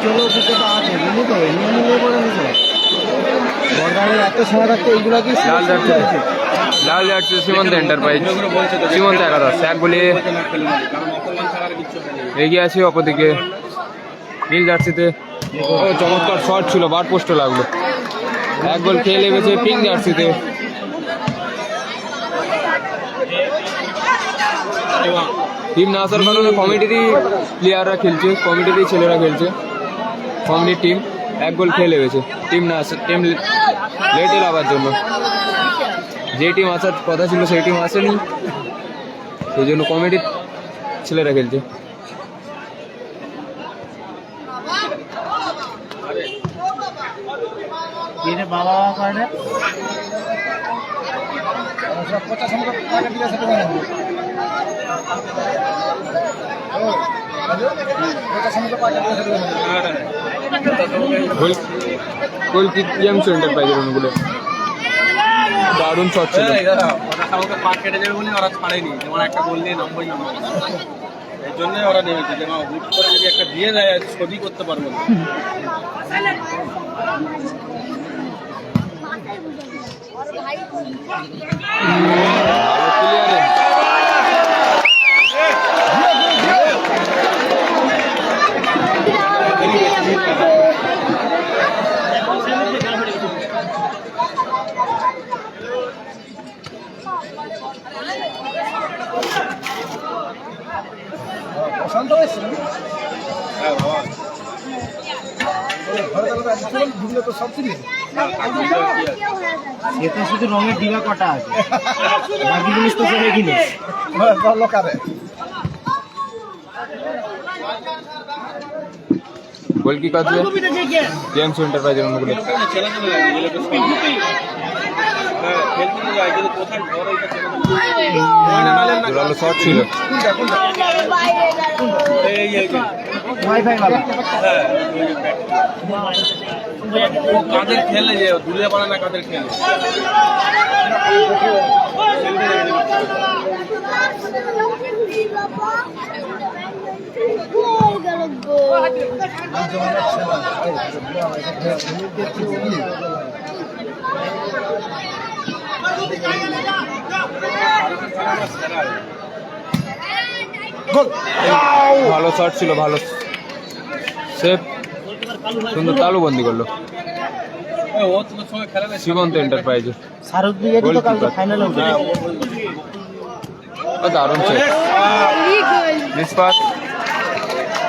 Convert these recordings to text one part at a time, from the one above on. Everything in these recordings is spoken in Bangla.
চলো দুটো তো আছে বুঝলি তো নিয়ে নিয়ে পড়ে নিছো বর্ডারের এত সময় থাকতে এইগুলো কি লাল যাচ্ছে সীমন্ত এন্টারপ্রাইজ সীমন্ত একাদশ এক বলে এগিয়ে আছে অপরদিকে নীল জার্সিতে ও চমৎকার শট ছিল বার পোস্ট লাগলো এক গোল খেয়ে লেগেছে পিঙ্ক জার্সিতে টিম না আসার কারণে কমিটিরই প্লেয়াররা খেলছে কমিটিরই ছেলেরা খেলছে কমিটির টিম এক গোল খেয়ে লেগেছে টিম না আসে টিম লেটে লাগার জন্য যে টিম আসার কথা ছিল সেই টিম আসেনি সেই জন্য কমিটির ছেলেরা খেলছে বাবা কারণে গোল কি গেমস এন্টারপ্রাইজের অনুগুলো দারুণ শট ছিল কেটে যাবে বলে ওরা ছাড়েনি যেমন একটা গোল দিয়ে নম্বর এই জন্যই ওরা নেমেছে যে হুট করে যদি একটা দিয়ে দেয় ছবি করতে পারবো না শান্ত হয়েছে তো সব ছিল এটা শুধু রঙের ডিবা কটা আছে বাকি জিনিস তো সব কিনে লোকারে গোল কি কাটবে গেমস এন্টারপ্রাইজের অনুগুলো ভালো শট ছিল কাদের খেলে যে দূরে পারে না কাদের খেলে ভালো শট ছিল ভালো সেফ সুন্দর তালুবন্দি করলো সীমন্ত এন্টারপ্রাইজে দারুণ সেফ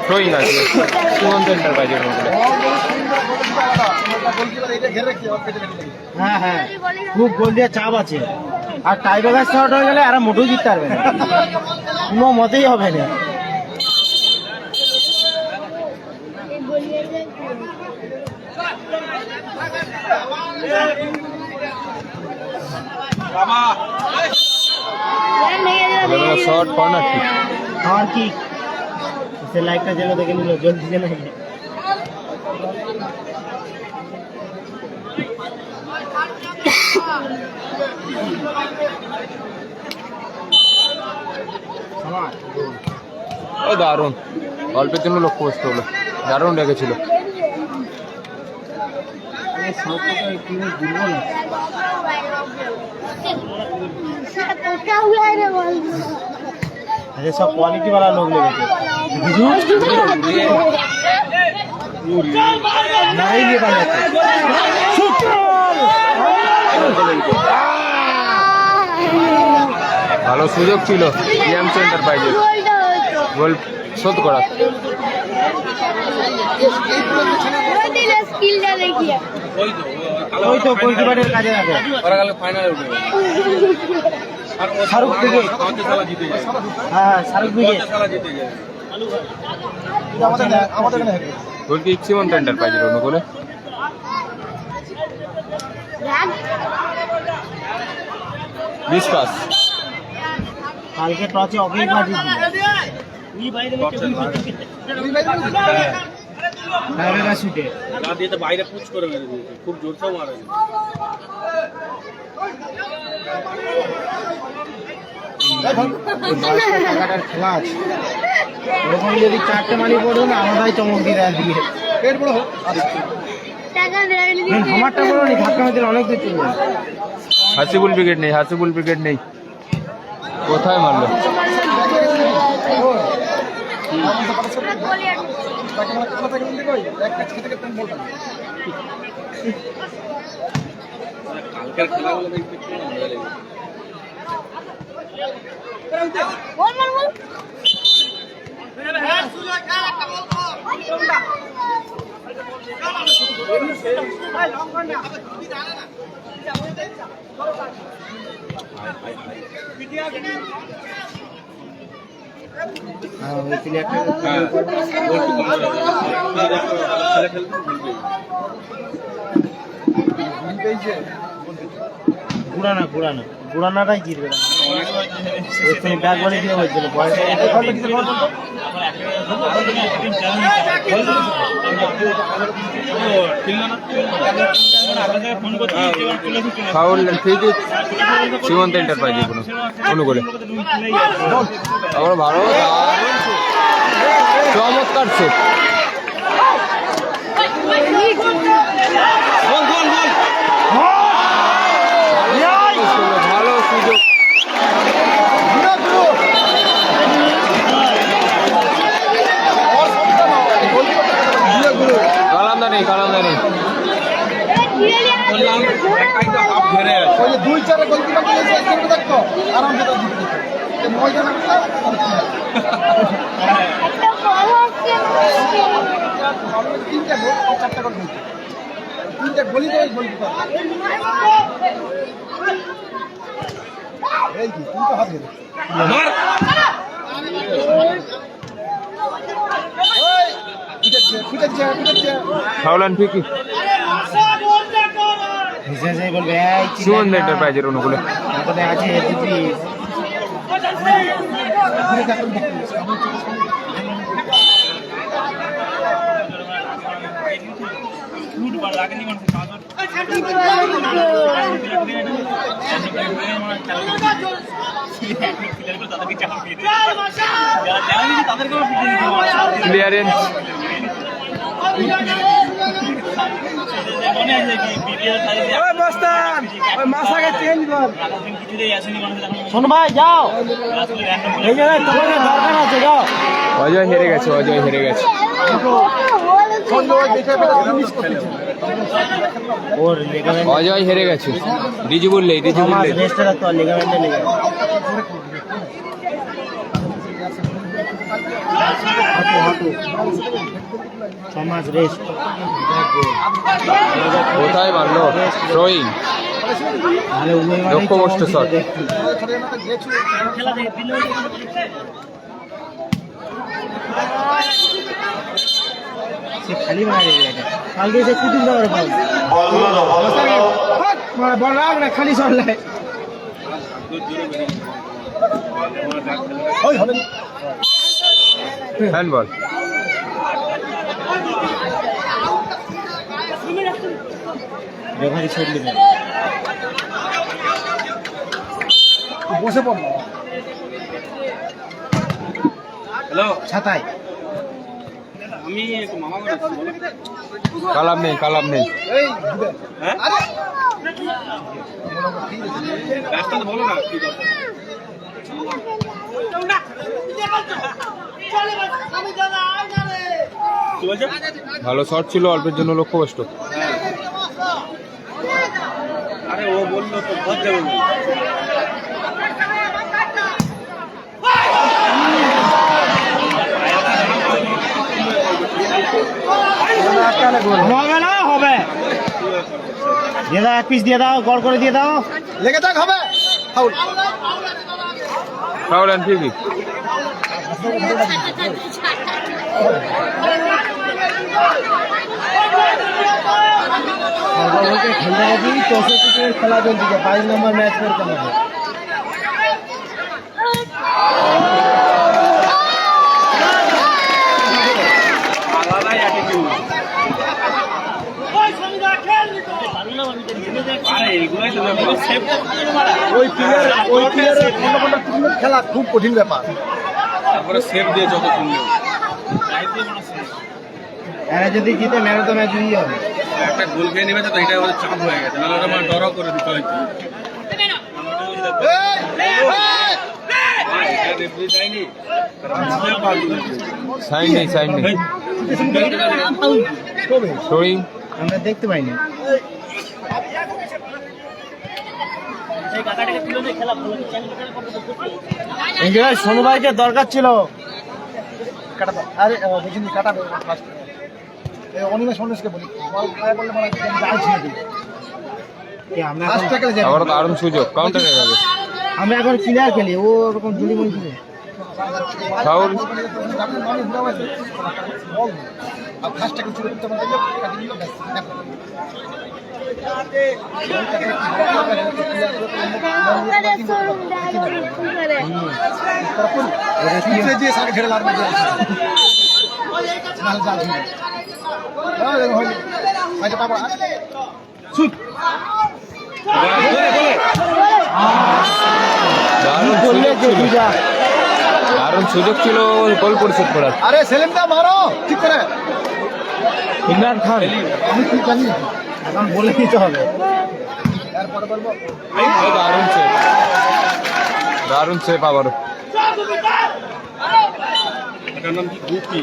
থ্রোয়িং আছে সীমন্ত এন্টারপ্রাইজের মধ্যে হ্যাঁ হ্যাঁ খুব গোল দিয়ে চাপ আছে আর টাইব্রেকার শট হয়ে গেলে আর মোটেও জিততে পারবে না কোনো মতেই হবে না শর্ট কর্নার কিক আর কি সে লাইটটা যেন দেখে নিল জলদি যেন ও দারুণ অল্পের জন্য লক্ষ্য বসতে হলো দারুণ রেখেছিল सब क्वालिटी वाला लोग लेके ভালো সুযোগ ছিল গেমস এন্টারপ্রাইজের গোল শোধ করা ওই তো গোলকিপারের কাজে লাগে ওরা কালকে ফাইনালে উঠবে আর শাহরুখ থেকে আমাদের খেলা জিতে যায় হ্যাঁ শাহরুখ থেকে খেলা জিতে যায় আমাদের গোল কি সীমন্ত এন্টারপ্রাইজের অনুকূলে বিশ্বাস কালকে টচে অকেই পাঠিয়ে শুটে না দিয়ে তো বাইরে পুচ করে মেরে দিয়েছে খুব জোরসেও মারা খেলা আছে ওরকম যদি চারটে মানি পড়বে না আমাদাই চমক দিয়ে দেয় আমারটা বলো নি ধাক্কা মেরে অনেক দূর চলে যাবে। হাসিবুল ব্রিগেড নেই, হাসিবুল ব্রিগেড নেই। কোথায় মারলো? কালকের খেলাগুলো দেখতে একটু মজা লেগেছে। হ্যাঁ, ওই প্লেয়ারটা হ্যাঁ, ওর একটু কম লাগে। ছেলে খেলতে ভুলবেই। গুড়ানাটাই জিতবে না। তুমি ব্যাগ বলে দিয়ে বলছিল বয়স ফাউল ঠিক সীমন্ত এন্টারপ্রাইজে কোনো অনুকূলে আবার ভালো দারুণ shoot। চমৎকার shoot। ভালো সুযোগ। কালান্দা নেই, কালান্দা নেই। বললাম একটাই তো হাফ ঘেরে আছে। ওই যে 2-4 গোলকিপার দিয়েছে এখানে দেখো আরামসে তো জিতে যেত। এই ময়দানে তিনটা গোল আর 4টা গোল হয়েছে। তিনটা গোলই তো ওই গোলকিপার। এই কি তুই তো হাত ধরে মার। Foul and free kick. বলবে সীমন্ত এন্টারপ্রাইজের অনুকূলে। আছে এটিপি ক্লিয়ারেন্স শোনো ভাই যাও, এই জায়গায় তোমাকে দরকার আছে, যাও। অজয় হেরে গেছে, অজয় হেরে গেছে। ওর লিগামেন্ট অজয় হেরে গেছে। রিজু বললে, রিজু বললে। রেস্টে রাখতো, লিগামেন্টে লেগে সমাজ রেস্ট কোথায় মারলো? থ্রোয়িং। লক্ষ্যভ্রষ্ট শট। সে খালি মারে কালকে সে কুটুম দেওয়ার বল রাখ না, খালি চললে হ্যান্ডবল। রেফারি ছোট দিবে বসে পড়ল হ্যালো, ছাতায়। আমি একটু মামা করে আসছি, বলো। কালাম নেই, কালাম নেই। এই দিবে হ্যাঁ? আরে রাস্তা তো বলো না কি দরকার। কি বলছো? ভালো শট ছিল, অল্পের জন্য লক্ষ্যভ্রষ্ট। আরে ও বললো তো ঘর যাবে বলে। হবে না, হবে দিয়ে দাও, এক পিস দিয়ে দাও, গড় করে দিয়ে দাও। লেগে থাক হবে foul foul and free kick. খেলতে গেছি 64 খেলা চলছে, 22 নম্বর ম্যাচ করতে হবে। আলাদাই অ্যাটিটিউড। আরে এইগুলোই তো ব্যাপার। ওই প্লেয়ারের খেলা খুব কঠিন ব্যাপার তারপরে সেভ দিয়ে যত সুন্দর। এরা যদি জিতে ম্যান অফ দ্য ম্যাচ দিয়ে হবে। একটা গোল খেয়ে নেমেছে তো এটা ওদের চাপ হয়ে গেছে, নাহলে ওরা মানে ডরাও করে দিতে হয়তো। সাইন নেই, সাইন নেই। থ্রোয়িং। আমরা দেখতে পাইনি। সোনু ভাইকে দরকার ছিল। কাটাবো আরে বুঝিনি কাটাবে ফার্স্ট অনিমেষ মানুষকে বলি বললে মানে যাই ছিল আমরা ফার্স্ট ট্যাকলে যাবে আবারও দারুণ সুযোগ, কাউন্টারে যাবে। আমরা এখন ক্লিয়ার খেলি, ও ওরকম জুড়ি মুড়ি খেলে। ফাউল। আর ফার্স্ট ট্যাকল শুরু করতে পারলে কাটি দিল ব্যাস দিয়ে সাড়ে ঘেরে লাগবে দারুণ সুযোগ ছিল, দারুণ সুযোগ ছিল গোল পরিশোধ করার। আরে সেলিম দা মারো ঠিক করে ইমরান খান আমি কি জানি এখন বলে দিতে হবে। এরপরে বলবো দারুণ সেভ, দারুণ সেভ আবারও। এটার নাম কি গুপি?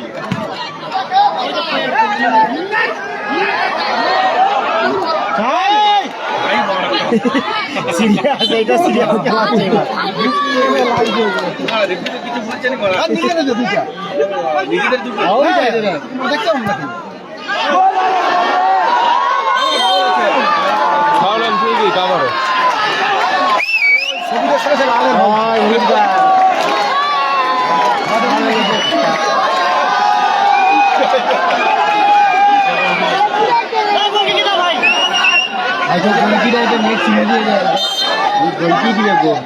সিরিয়াস, এটা সিরিয়াস খেলা হচ্ছে এবার। কিছু বলছেন করা আর নিয়ে নেবে দুইটা নিজেদের দুটো দেখতে হবে নাকি ফাউল অন ফ্রি কিক আবারও। ছবিটা সরে সরে আলে হয়, উইঙ্গার। হয়তো গোলকিটা এটা নেট ছিঁড়ে দিয়ে যায়, ওই গোলকি দিবে গোল।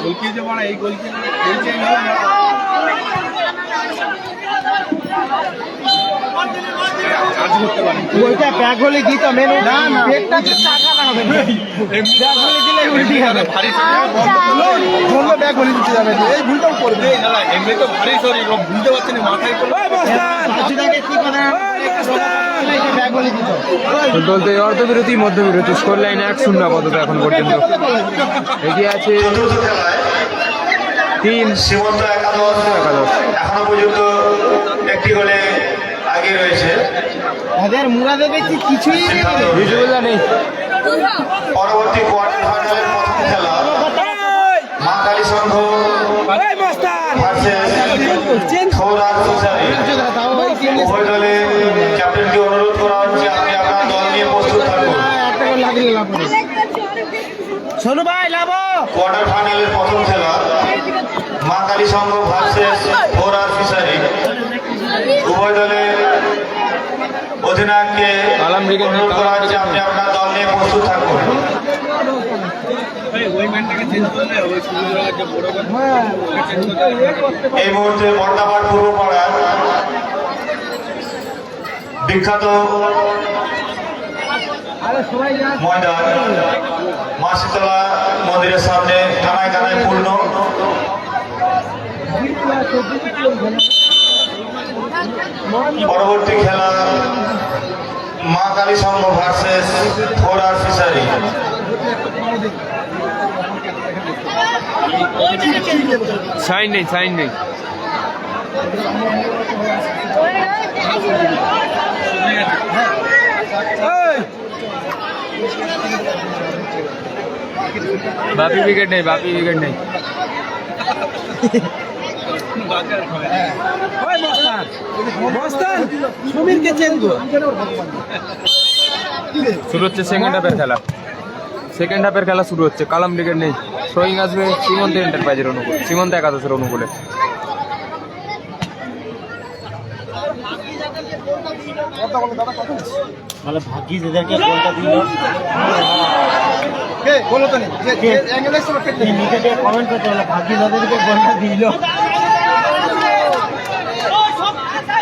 গোলকি যে মানে এই গোলকি বলছে কাজ করতে পারে। ওইটা ব্যাগ হলে দিত মেনু না না পেটটা টাকা না হবে, ব্যাগ হলে দিলে উল্টি হবে। ভারী বললো ব্যাগ হলে দিতে যাবে এই ভুলটাও করবে এমনি তো ভারী শরীর, ও বুঝতে পারছেন মাথায় করলো। বাচ্চাটাকে কি কথা ব্যাগ হলে দিত। বলতে অর্ধবিরতি মধ্যবিরতি, স্কোর লাইন 1-0 আপাতত এখন পর্যন্ত। এগিয়ে আছে তিন সীমন্ত একাদশ এখনো পর্যন্ত একটি গোলে আগে রয়েছে। ওদের মুরাদে দেখছি কিছুই নেই। ভিজুয়াল নেই। পরবর্তী কোয়ার্টার ফাইনালের প্রথম খেলা মা কালী সংঘ ভার্সেস খোরাক ফিশারি। উভয় দলে ক্যাপ্টেনকে অনুরোধ করা হচ্ছে আপনি আপনার দল নিয়ে প্রস্তুত থাকুন। একটা গোল লাগলে লাভ হবে। সোনু ভাই লাভ। কোয়ার্টার ফাইনালের প্রথম খেলা মা কালী সংঘ ভার্সেস খোরাক ফিশারি। উভয় দলে অধিনায়ককে অনুরোধ করা হচ্ছে আপনি আপনার দল নিয়ে প্রস্তুত থাকুন। ওই ম্যানটাকে চেঞ্জ করলে ওই সুবিধার যে বড় এই মুহূর্তে বর্ধমান পূর্ব পাড়ার বিখ্যাত ময়দান মা শীতলা মন্দিরের সামনে কানায় কানায় পূর্ণ। পরবর্তী খেলা মা কালী সংঘ ভার্সেস খোরার ফিশারি। সাইন নেই, সাইন নেই। বাপি উইকেট নেই, বাপি উইকেট নেই। শুরু হচ্ছে সেকেন্ড হাফের খেলা। সেকেন্ড হাফের খেলা শুরু হচ্ছে। কালাম উইকেট নেই। থ্রোয়িং আসবে সীমন্ত এন্টারপ্রাইজের অনুকূলে, সীমন্ত একাদশের অনুকূলে। ভাগ্যিস এদেরকে গোলটা দিল। কে বলো তো নেই যে অ্যাঙ্গেল এসে ফেটে নিচে দিয়ে কমেন্ট করতে হলো ভাগ্যি দাদাকে গোলটা দিল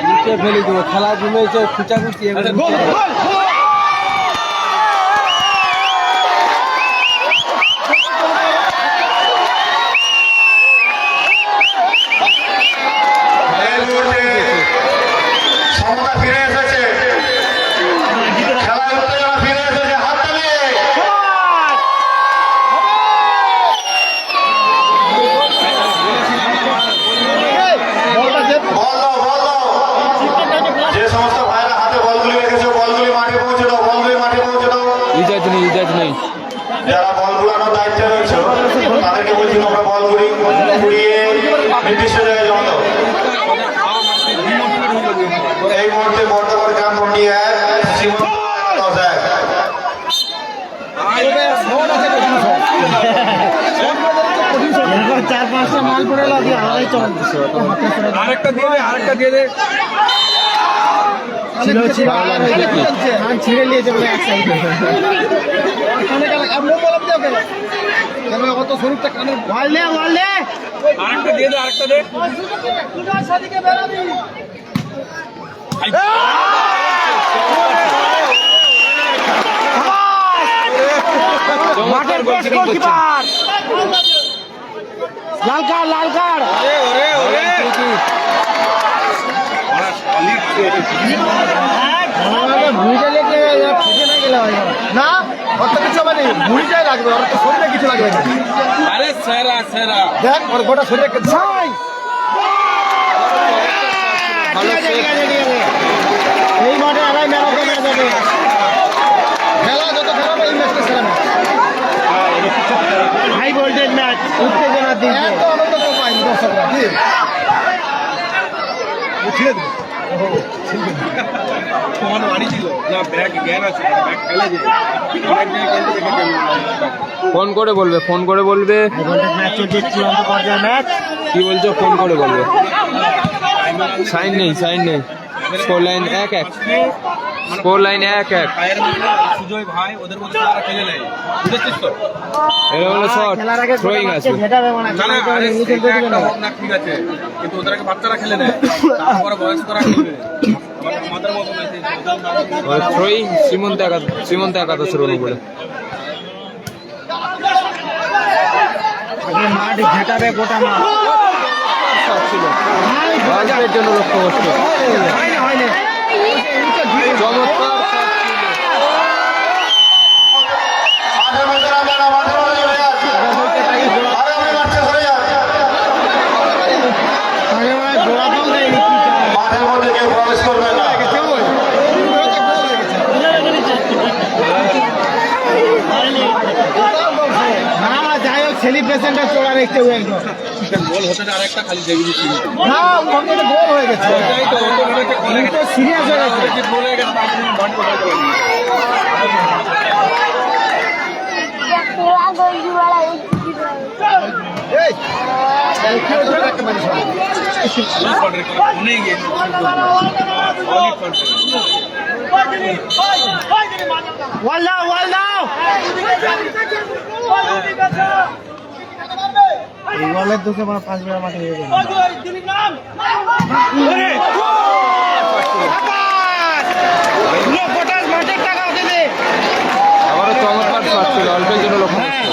নিচে ফেলে দেবো খেলাধুলো হচ্ছে খুচাখুচি গোল গোল এই মুহূর্তে সমতা ফিরে এসেছে, খেলার উত্তেজনা ফিরে এসেছে, হাততালি। বল দাও, বল দাও। যে সমস্ত ভাইরা হাতে বলগুলি রেখেছো, বলগুলি মাঠে পৌঁছে দাও, বলগুলি মাঠে পৌঁছে দাও। রিচার্জ নেই যারা বল ঘুরানোর দায়িত্বে রয়েছে তাদেরকে বলছি তোমরা বলগুলি ঘুরিয়ে নির্দিষ্ট জায়গায় জমা দাও। এই মুহূর্তে বর্তমান গ্রাম কমিটি 1 শ্রীমন্ত 10 এরপর 4-5টা মাল পড়ে এলো দিয়ে আড়াই চল আরেকটা দিয়ে দে ছিল ছিঁড়ে নিয়েছে বলে এক সাইডে অত শরীরটা কানে বল দে আরেকটা দিয়ে দে চমৎকার গোলকিপিং করছে লাল কার্ড ভুঁড়িটা লেগে ফেটে না গেলে হয় না অত কিছু মানে মুড়িটাই লাগবে ওর তো শরীরে কিছু লাগবে না আরে সেরা দেখ ওর গোটা শরীরে ছাই ভালো save। এই মাঠে আড়াই ম্যান অফ দ্য ম্যাচ হবে খেলা যত খারাপ এই ম্যাচটা সেরা ম্যাচ হাই ভোল্টেজ ম্যাচ উত্তেজনার দিন এত আনন্দ তো পাই দর্শকরা কি ছিঁড়ে দেবে তোমার বাড়ি ছিল না ব্যাগ জ্ঞান আছে ব্যাগ ফেলে যে অনেক জায়গায় খেলতে দেখেছি ফোন করে বলবে হাই ভোল্টেজ ম্যাচ চলছে চূড়ান্ত পর্যায়ের ম্যাচ কি বলছো ফোন করে বলবে সাইন নেই স্কোর লাইন 1-1 স্কোর লাইন 1-1 ভাইয়ের মধ্যে সুজয় ভাই ওদের মধ্যে তারা খেলে নেয় বুঝেছিস তো এটা হলো শট খেলার আগে থ্রোয়িং আছে ভেটাবে মানে না আরে সেটা একটা হোক না ঠিক আছে কিন্তু ওদেরকে বাচ্চারা খেলে নেয় তারপরে বয়স্করা খেলবে আমাদের মতো না থ্রোয়িং সীমন্ত একাদশের অনুকূলে মাঠ ঘেটাবে গোটা মাঠ ছিল বাজের জন্য লক্ষ্য করছে হয়নি চমৎকার মাঠের মধ্যে নামবে না, মাঠের মধ্যে চলে যান। আগামী মাঠে সরে যান। মাঠের মধ্যে কেউ প্রবেশ করবে না। যাই হোক সেলিব্রেশনটা চোরা দেখতে হবে একদম গোল হতে না আরেকটা খালি দেখে দিচ্ছি না ওখানে তো গোল হয়ে গেছে তাই তো অত মনে হচ্ছে গোল হয়ে গেছে সিরিয়াস হয়ে গেছে যে গোল হয়ে গেছে তার জন্য বন্ধ করে দেবে এই খেলে ধরে রাখতে পারিস না। অনেক গেম ওয়াল দাও এই বলের দুটো আমার 5 বেলা মাঠে হয়ে গেল আবারও চমৎকার শট ছিল অল্পের জন্য লক্ষ্য করছে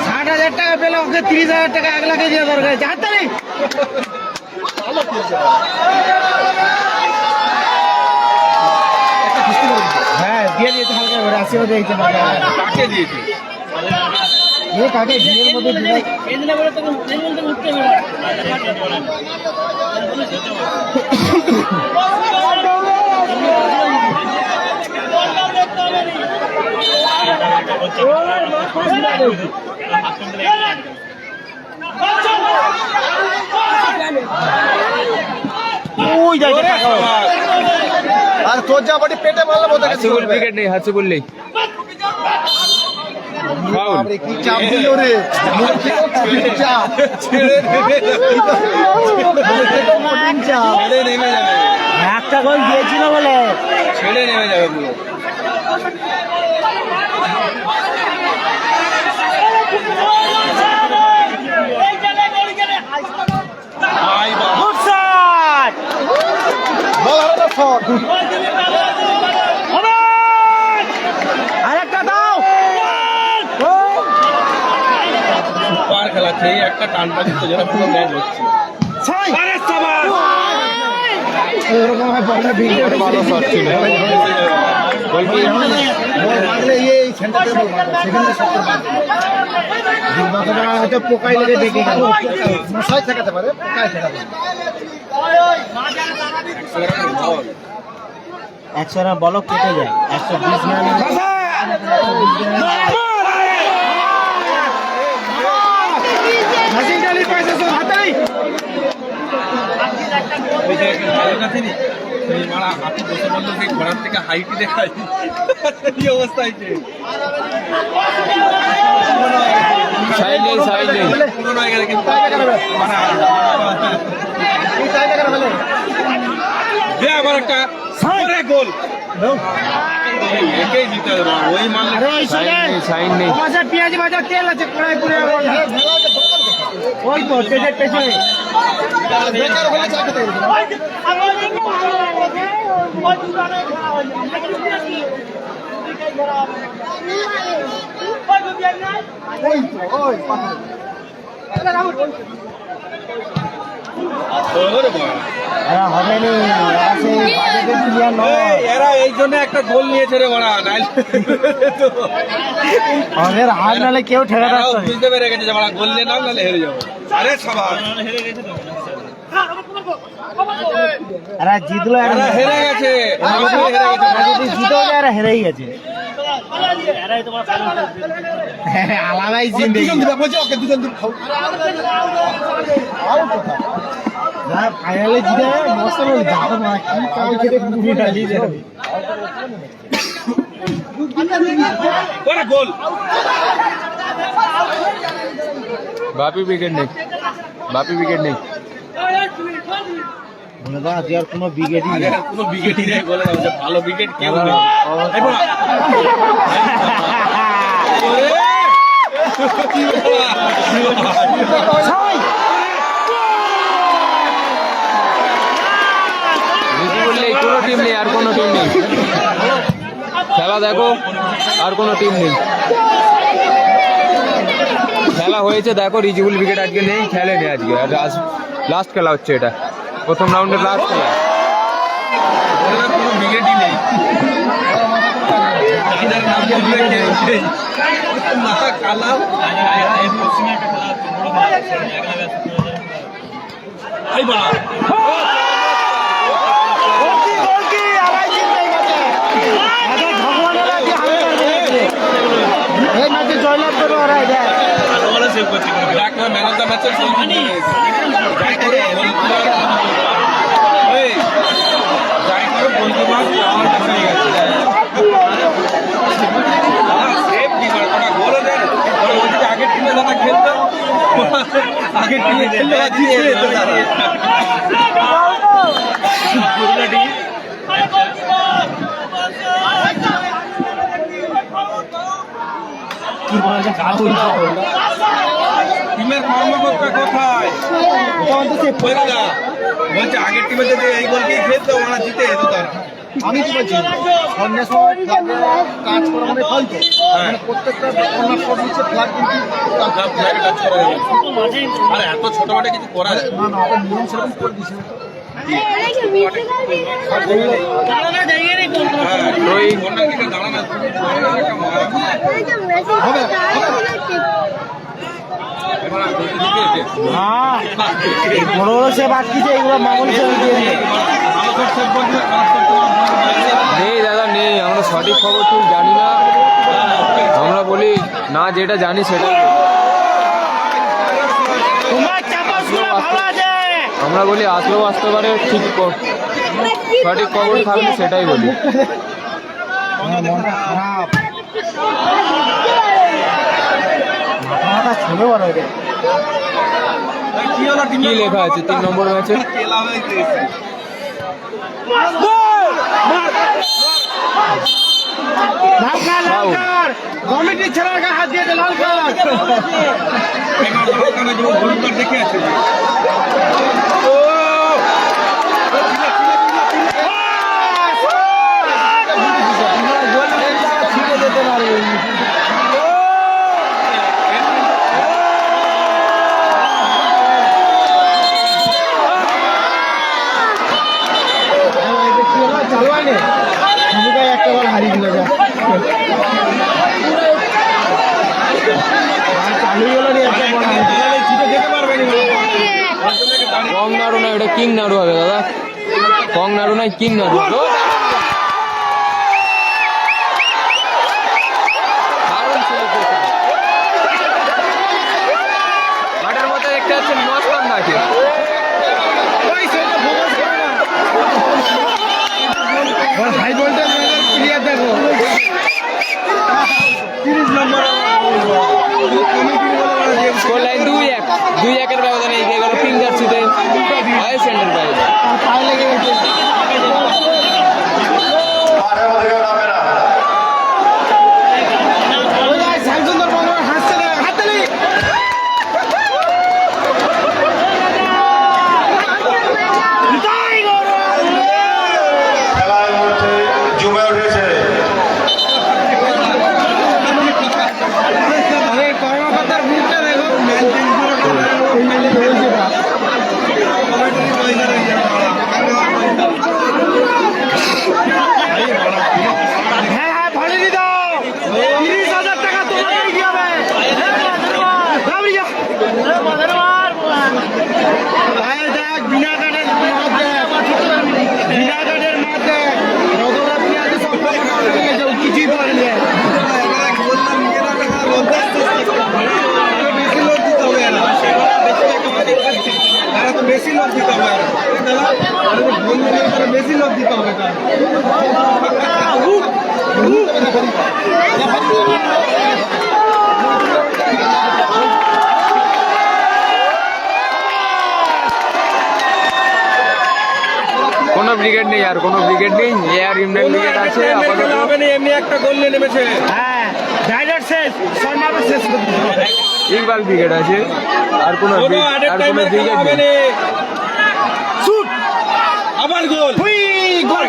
60,000 টাকা পেলে ওকে 30,000 টাকা 1 লাখে দেওয়া দরকার জানতে নেই হ্যাঁ দিয়ে দিয়েছে হালকা করে আসিও দিয়েছে কাকে দিয়েছে কাকে বিয়ের মধ্যে দিয়ে ওই জায়গায় টাকা আর তোর যা বডি পেটে মারলে বোধ হাসিবুল উইকেট নেই হাসিবুল নেই ফাউল কি চাপ দিল রে চাপ ছেড়ে নেমে চাপ ছেড়ে নেমে যাবে একটা গোল দিয়েছিল বলে ছেড়ে নেমে যাবে পুরো আরেকটা দাও। সুপার খেলাচ্ছে এই একটা টানটা দিতে যেন পুরো ম্যাচ হচ্ছে। এরকম হয় বলটা ভিড় আর ভালো শট ছিল বল কি এই সেন্টারে বল মারবে, সেখানে সবচেয়ে মারবে। হয়তো পোকাই লেগে দেখে গেল। মশাই ঠেকাতে পারে, পোকায় ঠেকাতে পারে। 100 রান বলক কেটে যায় 120 রান। ওই যে একটা ডায়লগ আছে নি, সেই মারা হাতি বসে বললো সেই ঘোড়ার থেকে হাইটি দেখায়, এই অবস্থা হয়েছে। সাইড নেই সাইড নেই পুরোনো হয়ে গেলে কিন্তু এই জায়গাটা ফেলে। দে আবার একটা সাইডে গোল। একেই জিতে হবে, ওই মারলে সাইড নেই বাজার পেঁয়াজ বাজার তেল আছে কড়াই করে ওই তো তেলের পেছনে। বেকার হলে চাকরি থেকে দিল। ওই তো, ওই পাথর। ওরে বাবা। হবে নি বাজেটের প্লেয়ার নয়। এরা এই জন্য একটা গোল নিয়েছে রে বড়া, নাইলে আমাদের হার নালে কেউ ঠেকাতে এরাও পারতো না। বুঝতে পেরে গেছে যে বড়া গোল নিয়ে নাম নাহলে হেরে যাবো। আরে সবার এরা জিতলো এরা হেরে গেছে, হেরে গেছে। যদি জিতেও যায় এরা হেরেই গেছে। আলাদাই ওকে দুজন দিবে, বলছে ওকে দুজন দিবে। আউট কোথায়? ফাইনালে জিতে মস্ত যাবো না কি কাল খেতে পুরি ঢালিয়ে যাবে। ওরে গোল। বাপি উইকেট নেই বাপি উইকেট নেই বলে দাও আজকে আর কোনো উইকেটই আগে নেই। আর কোনো উইকেটই নেই বলে দাও যে ভালো উইকেট কেউ নেই। এই বড়া। ওরে! রিজু বললেই কোনো টিম নেই আর কোনো টিম নেই খেলা দেখো আর কোনো টিম নেই খেলা হয়েছে দেখো রিজুবুল উইকেট আজকে নেই খেলেনি আজকে আর লাস্ট খেলা হচ্ছে এটা প্রথম রাউন্ডের লাস্ট খেলা ওরে না, কোনো উইকেটই নেই। যাদের নাম বলবে কে? মাথা কালা। এই বড়া। এই ম্যাচে জয়লাভ করবে ওরা এটা। একটা ম্যান অফ দ্য ম্যাচের সেলফি নিয়ে গেছে। যাই করে গোলকিপার, এই, যাই করে গোলকিপার আমার কাছে হয়ে গেছে। সেভ কি করে, ওটা গোলও দেয় না। ওরা ওইদিকে আগের টিমে যারা খেলতো, আগের টিমে খেললে ওরা জিতে যেত তারা। পুরোনো টিম। টিমের কর্মকর্তা কোথায়? বলছে আগের টিমে যদি এই গোলকেই খেলতো ওরা জিতে যেত তারা। আমি কি বলছি, সন্ধ্যার সময় ফ্ল্যাগে কাজ করা মানে ফালতু। মানে প্রত্যেকটা কর্নার শট নিচ্ছে, ফ্ল্যাগ কিন্তু সব ফ্ল্যাগে টাচ করা যাবে। আরে এত ছোট মাঠে কিছু করা যায় না না, ওটা নিয়ম সেরকম করে দিয়েছে। ওই কর্নার দিকে দাঁড়ানো একটা মারা। এবার গোলটি দিকে এসে। হ্যাঁ বড় বড় সে বাটকিছে এগুলো মামুল সে দিয়ে ভালো শট সেভ করতে খারাপ শট নেই দাদা নেই আমরা সঠিক খবর ঠিক জানি না আমরা বলি না যেটা জানি সেটাই বলি। তোমার চাপাস গুলো ভালো আছে। আমরা বলি আসলেও আসতে পারে ঠিক সঠিক খবর থাকলে সেটাই বলি মনটা খারাপ মাথা ছেলে বড় এটা কি হলো কি লেখা আছে 3 নম্বর ম্যাচে খেলা হয়েছে। কমিটি ছেলের গায়ে হাত দিয়েছে লাল কার্ড। গোলকিপার দেখে আছে। নয়, ওটা কিং নাড়ু হবে দাদা। কং নাড়ু নয়, কিং নাড়ু হবে। দারুণ ছেড়েছে। মাঠের মধ্যে দেখতে পাচ্ছেন মস্তানদাকে। হাই ভোল্টেজ ক্লিয়ার দেখো 30 নম্বর স্কোর লাইন 2-1 ব্যবধানে এগিয়ে গেল পিঙ্ক জার্সিতে হাই সেন্টার বাইরে। পায়ে লেগে গেছে। মাঠের মধ্যে কেউ নামবে না। শ্যামসুন্দর বর্মন হাসছে না, হাততালি। খেলার মধ্যে জমে উঠেছে। আমাদের কর্মকর্তার মুখটা দেখো। হ্যাঁ হ্যাঁ ভাড়ি দাও 30,000 টাকা তোমাকে কি হবে? দেখ বিনা কাঠের মাঠে রতরা পিঁয়াজ সব কিছুই পারেনি। বেশি লোক দিতে হবে, বেশি লোক দিতে হবে। কোনো ব্রিগেড নেই, আর কোনো ব্রিগেড নেই। এয়ার ইন্ডিয়ান ব্রিগেড আছে আপাতত। এমনি একটা গোল নিয়ে নেমেছে। হ্যাঁ ডাইরেক্ট শেষ, সন্ধ্যাটা শেষ করে দিতে হবে। ইকবাল ব্রিগেড আছে, আর কোনো ব্রিগেড নেই। শুট আবার গোল। হুই গোল।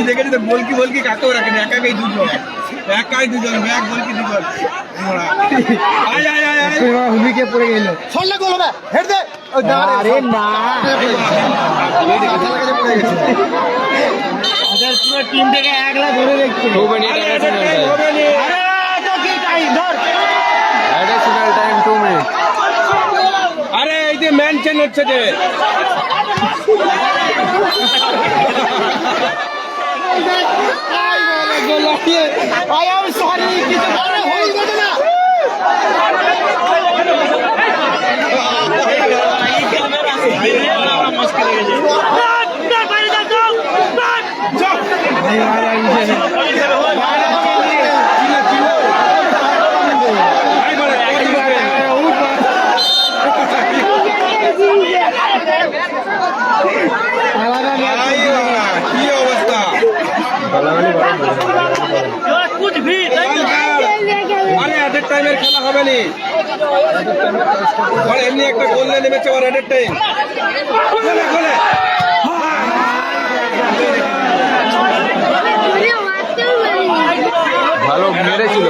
দেখেছি তো গোলকি বলকি কাকেও রাখেন, একাই দুজন, ব্যাগ গোলকি দুজন। হুমিকে পড়ে গেল। ছড়লে গোল হবে, হেড দে। আরে না পুরো টিম থেকে একলা ধরে দেখছে। 2 মিনিট অ্যাডিশনাল টাইম। আরে তো কি টাইম ধর। Additional time 2 minute. আরে এই যে ম্যান চেঞ্জ হচ্ছে যে। I am sorry কিছু আরে হয়ে গেল না। কি অবস্থা? আরে অ্যাডের টাইমের খেলা হবে নি। এমনি একটা গোল নিয়ে নেমেছে ওর অ্যাডের টাইম। ভালো মেরেছিল।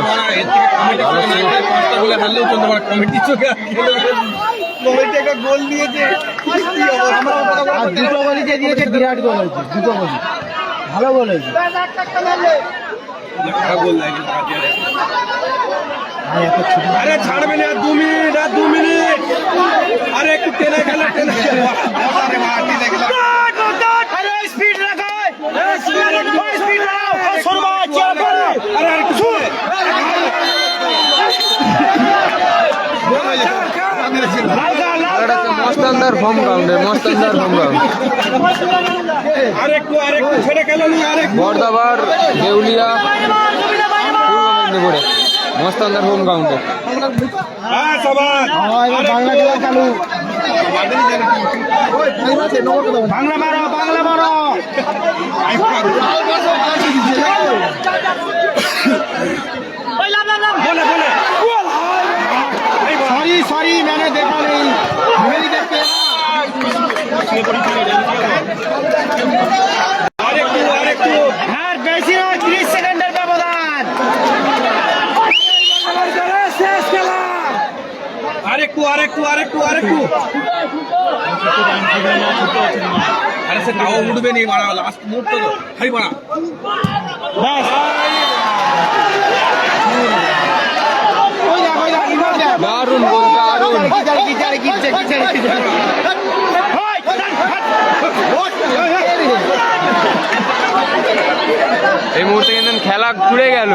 কমিটি চোখে কমিটি একটা গোল দিয়েছে। আর দুটো বলিতে দিয়েছে, বিরাট গোল হয়েছে। দুটো বলি ভালো গোল হয়েছে। আরে ছাড়বে না, 2 মিনিট, আর 2 মিনিট। আরে একটু টেনে গেল, টেনে গেল। স্পিড রাখো, স্পিড রাখো, সরবা চেয়ার করে। আরে আরেকটু শুনে। মস্তানদার হোম গ্রাউন্ডে, মস্তানদার হোম গ্রাউন্ড। আরেকটু ছেড়ে গেল নি, আরেকটু। বর্দাবার দেউলিয়া পূর্ব মেদিনীপুরে মস্তানদার হোম গ্রাউন্ডে। হ্যাঁ সবাই বাংলা খেলা চালু। বাংলা মারো, বাংলা মারো। सॉरी सॉरी मैंने देखा नहीं, मेरी देखते यार बेसी ना 30 सेकंडের ব্যবধান। আরেকটু আরে সে তাও উঠবে নি, মারা লাস্ট মুহূর্ত তো। হাই মারা बस ওই দেখ, ওই দেখ, ইমন দেখ। দারুণ গোল, দারুণ। এই মুহূর্তে কিন্তু খেলা ঘুরে গেল,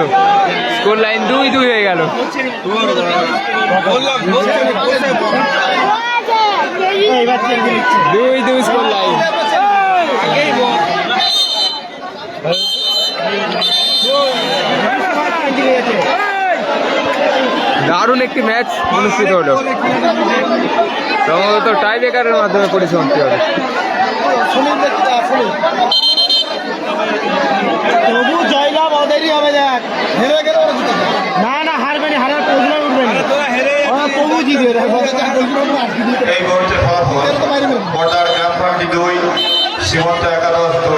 স্কোর লাইন 2-2 হয়ে গেল। বললাম বলছে 2-2 স্কোর লাইন। আগেই বল। দারুণ একটি ম্যাচ অনুষ্ঠিত হলো, সম্ভবত টাই ব্রেকারের মাধ্যমে পরিসমাপ্তি হবে। তবু জয়লাভ ওদেরই হবে দেখ। হেরে গেলে ওরা জিতে যাবে। না না, হারবে না, হারার প্রশ্ন উঠবে না। তোরা হেরে ওরা তবু জিতবে দেখ। এই মুহূর্তে ফলাফল বর্ডার গ্রাম পার্টি 2 সীমন্ত একাদশ 2।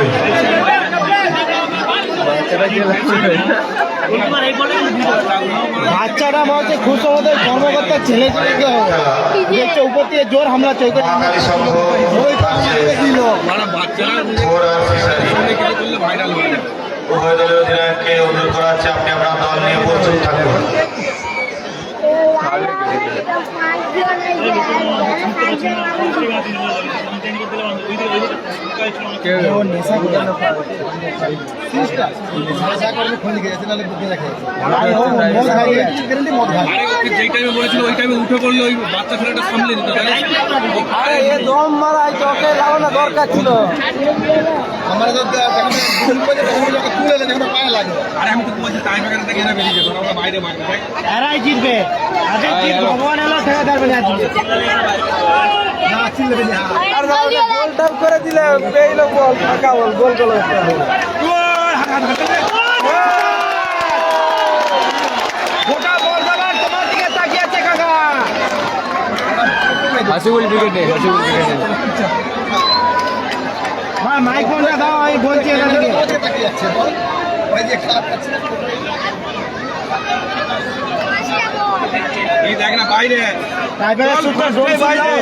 বাচ্চাটা মনে হচ্ছে খুশ হতে কর্মকর্তার ছেলে ছেলেকে হবে। দেখছে উপর থেকে জোর হামলা চৌকে মহাকালী সংঘ দিল। মানে বাচ্চারা ঘোর আর ফিশারি সামনে কিছু করলে ভাইরাল হয়ে যাবে। উভয় দলীয় অধিনায়ককে অনুরোধ করা হচ্ছে আপনি আপনার দল নিয়ে প্রস্তুত থাকুন। ও নেশা করে না। নেশা করলে খোঁজ গেছে, নাহলে বুদ্ধি রাখে। আর ও মদ খাইয়ে গ্যারান্টি মদ খায়। আরে ওকে যেই টাইমে বলেছিল ওই টাইমে উঠে পড়লে ওই বাচ্চা ছেলেটা সামলে নিত। আরে এ দম মারাই তোকে লাগানো দরকার ছিল। আমার তো যখন তুলে এলে যখন পায়ে লাগে। আরে আমি তো বলছি টাইম এখানে থেকে এনে বেরিয়ে যেত, আমরা বাইরে মারবো দেখ। এরাই জিতবে। আজকে জিত ভগবান এলো থেকে ধরবে না জিতবে। না চিল্লে বেরিয়ে আর গোল টাপ করে দিলে পেইলো বল, ফাঁকা বল, গোল গোল একটা হবে। গোটা বর্ধমান তোমার দিকে তাকিয়ে আছে কাকা। হাসিবুল ক্রিকেটে, হাসিবুল ক্রিকেটে। ভাই মাইক ফোনটা দাও, আমি বলছি এখান থেকে। তাকিয়ে যাচ্ছে বল। ওই যে খেলা করছে। এই দেখ না বাইরে টাইগারের সুপার জোর বাইরে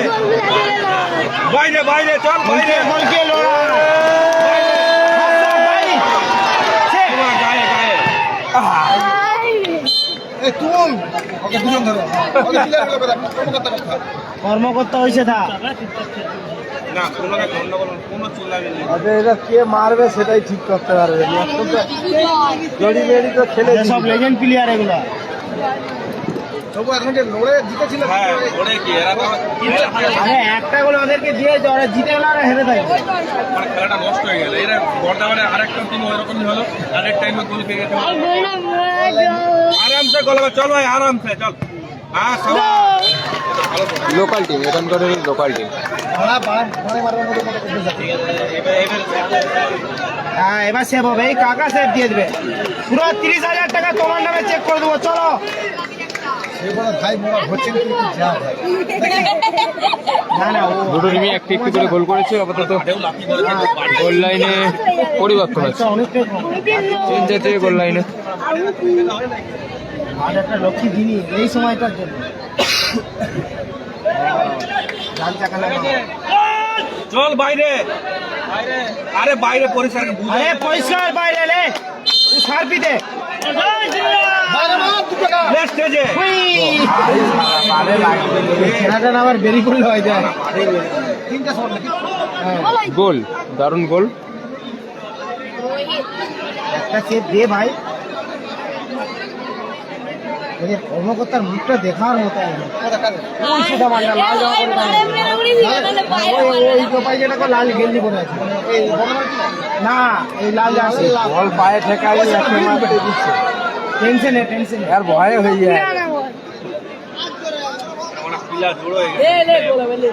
বাইরে বাইরে চল বাইরে বলকে লোড়া। গায়ে গায়ে এই তুল ওকে দুজন ধরো। ওকে প্লেয়ার গুলো বেরা কর্মকর্তা কথা। কর্মকর্তা হয়েছে তা। না কোনো গন্ডগোল কোনো চিল্লাবি নেই। এটা কে মারবে সেটাই ঠিক করতে পারবে। জড়ি বেড়ি তো খেলে সব লেজেন্ড প্লেয়ার এগুলো। তবু এখন যে লড়ে জিতেছিল। হ্যাঁ ওরে কি এরা তো আরে একটা গোল ওদেরকে দিয়ে ওরা জিতে গেল আর হেরে থাকবে। মানে খেলাটা নষ্ট হয়ে গেল। এরা বর্তমানে আরেকটা টিম ওইরকমই হলো, আরেক টাইমে গোল পেয়ে গেছে। আরামসে গোল হবে, চল ভাই আরামসে চল। হ্যাঁ সবাই ভালো তো। লোকাল টিম, এখানকার লোকাল টিম। বাড়া বাড়া বাড়া মারার মতো কত করতে যাচ্ছে। হ্যাঁ এবার সেভ হবে, এই কাকা সেভ দিয়ে দেবে। পুরো 30,000 টাকা তোমার নামে চেক করে দেবো, চলো। সেই বড় ভাই মোরা হচ্ছেন কিন্তু যা ভাই। না না ও দুটো টিমই একটি একটি করে গোল করেছে। আপাতত গোল লাইনে পরিবর্তন আছে, অনেকটাই কম। চেঞ্জ আছে গোল লাইনে। আর একটা লক্ষ্মী দিনই এই সময়টার জন্য। জাল চাকা লাগাও। চল বাইরে আরে বাইরে পরিষ্কার বুঝে আরে পরিষ্কার বাইরে লে, সার্পি দে। বাইরে মার দুটো টাকা। স্টেজে খেলাটা না আবার বেরি করলে হয়ে যায়। তিনটা শট নাকি? গোল, দারুণ গোল। একটা সেভ দে ভাই। এদের কর্মকর্তার মুখটা দেখার মতো একদম। ওই সোজা মান্ডা লাল জামা পরে দাঁড়িয়ে। ওই গোপাই যেটাকে লাল গেঞ্জি পরে আছে। এই না এই লাল জার্সি বল পায়ে ঠেকাই একে মারতে দিচ্ছে। টেনশনে টেনশনে আর ভয়ে হয়ে যায়। পিলা জোড়ো হয়ে গেছে।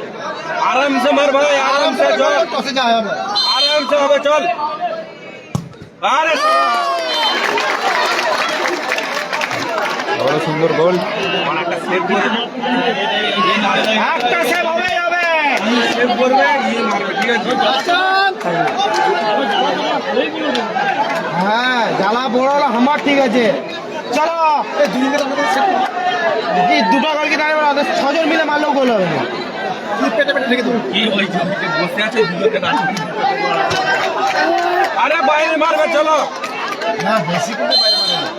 আরামসে মার ভাই, আরামসে চল, টসে যায় হবে। আরামসে হবে চল। আরে বড় সুন্দর গোল। একটা সেভ করে একটা সেভ হবে হবে। সেভ করবে ইয়ে মারবে, ঠিক আছে। হ্যাঁ জ্বালা বড় হলো আমার, ঠিক আছে চলো। এই দুই মিনিট আমাদের সেট এই দুটো গোল কি দাঁড়িয়ে ওদের 6 জন মিলে মারলেও গোল হবে না। কি পেটে পেটে ঢেকে দেবো। কি ওই জমিতে বসে আছে দুজনকে দাঁড়িয়ে। আরে বাইরে মারবে চলো। না বেশি করে বাইরে মারে না।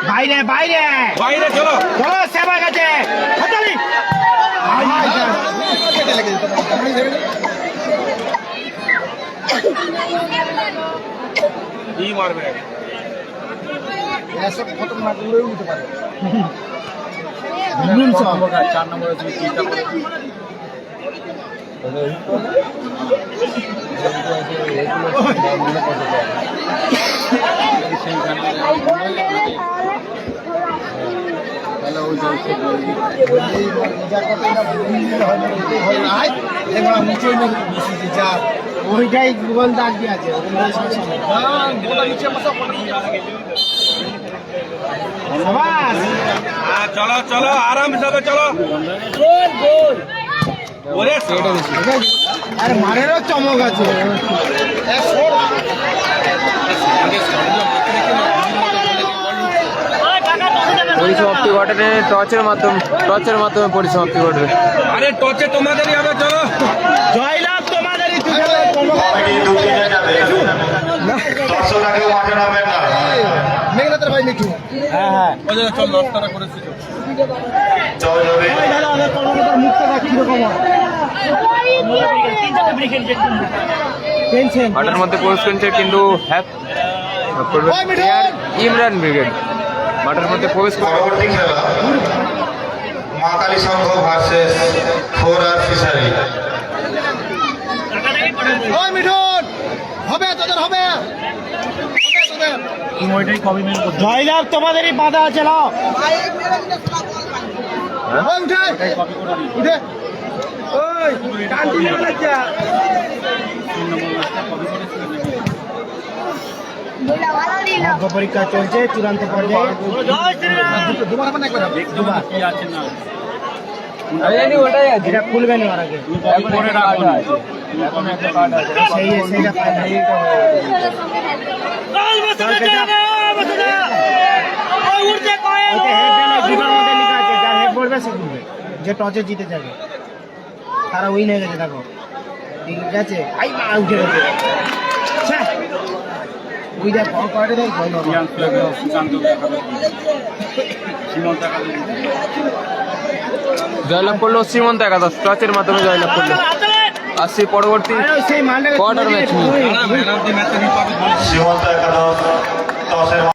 বাইরে বাইরে বাইরে চলো চলো সেবা কাছে হাতালি কি মারবে এসব খতরনাক উড়েও নিতে পারে। 4 নম্বরে তুমি 3টা করে ওইটাই গোল দাগ দিয়ে আছে চলো চলো আরাম হিসাবে চলো ওরে আর মারেরও চমক আছে পরিসমাপ্তি ঘটে টর্চের মাধ্যমে পরিসমাপ্তি ঘটবে। আরে টচে তোমাদেরই হবে চলো জয়লাভ তোমাদেরই কমিটি দুদিনে যাবে দর্শকরা কেউ মাঠে নামবেন না মেঘনাথের ভাই মিঠু হ্যাঁ হ্যাঁ চল 10 টাকা করেছি জয় হবে কর্মকর্তার মুখটা দেখ কিরকম টেনশন মাঠের মধ্যে প্রবেশ করেছে কিন্তু ইমরান ব্রিগেড মাঠের মধ্যে প্রবেশ করে পরবর্তী খেলা মা কালী সংঘ ভার্সেস 4R ফিশারি ওই মিঠুন হবে তোদের হবে জয়লাভ তোমাদেরই বাধা আছে লাও ওই উঠে উঠে ওই কান্তি লাগছে ভাগ্য পরীক্ষা চলছে চূড়ান্ত পর্যায়ে দুবার হবে না একবার হবে? দুবার এটা খুলবে না ওর আগে সেই সেইটা যে টসে জিতে যাবে তারা উইন হয়ে গেছে দেখো ঠিক আছে আই মা উঠে গেছে উইটা বল করে দেয় জয়লাভ করলো সীমন্ত একাদশ টর্চের মাধ্যমে জয়লাভ করলো। আসছি পরবর্তী সেই মানটাকে কোয়ার্টার ম্যাচ নিয়ে। ম্যান অফ দি ম্যাচের রিপাবলিক সীমন্ত একাদশ টসের